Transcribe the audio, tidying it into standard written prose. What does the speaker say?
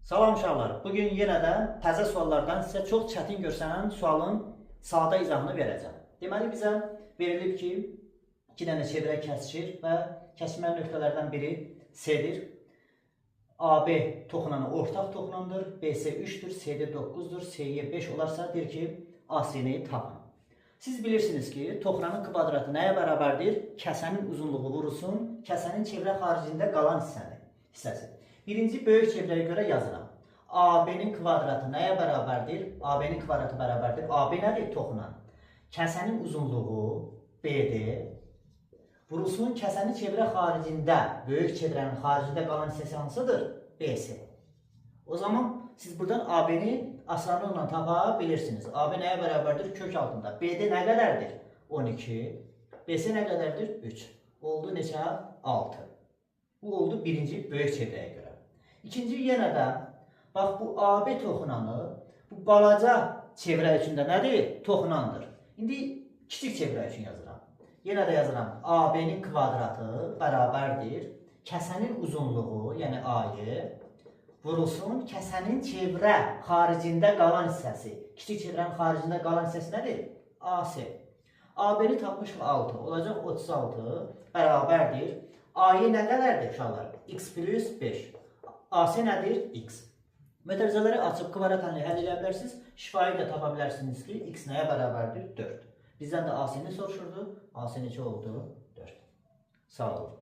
Salam uşaqlar. Bugün yenə də təzə suallardan sizə çox çətin görsənən sualın sadə izahını verəcəm. Deməli bizə verilib ki, 2 dənə çevrə kəsişir və kəsmə nöqtələrdən biri C-dir. AB toxunanı ortaq toxunandır. BC 3-dür, CD 9-dur, CY 5 olarsa deyir ki, ACN-yi tapın. Siz bilirsiniz ki, toxunanın kvadratı nəyə bərabərdir? Kəsənin uzunluğu vurulsun, kəsənin çevrə xaricində qalan hissəsi. Birinci böyük çevrəyə görə yazıram. AB-nin kvadratı nəyə bərabərdir? AB-nin kvadratı bərabərdir. AB nədir? Toxunan. Kəsənin uzunluğu BD vurulsun, kəsənin çevrə xaricində, böyük çevrənin xaricində qalan hissəsi hansıdır? BC. O zaman siz buradan AB-ni asanlıqla tapa bilirsiniz. AB nəyə bərabərdir? Kök altında. BD nə qədərdir? 12. BC nə qədərdir? 3. Oldu neçə? 6. Bu oldu birinci böyük çevrəyə görə. İkinci yenə də, bax bu AB toxunanı, bu balaca çevrə üçün də nədir? Toxunandır. İndi kiçik çevrə üçün yazıram. Yenə də yazıram. AB-nin kvadratı bərabərdir. Kəsənin uzunluğu, yəni AY, vurulsun, kəsənin çevrə xaricində qalan hissəsi. Kiçik çevrənin xaricində qalan hissəsi nədir? AC. AB-ni tapmışıq 6. Olacaq 36 bərabərdir. AY nə qədərdir uşaqlar? X plus 5. AC nədir? X. Mötərizələri açıb kvadratını həll edə bilərsiniz. Şifayı da tapa bilərsiniz ki, X nəyə bərabərdir? 4. Bizdən də AC-ni soruşurdu. AC neçə oldu? 4. Sağ olun.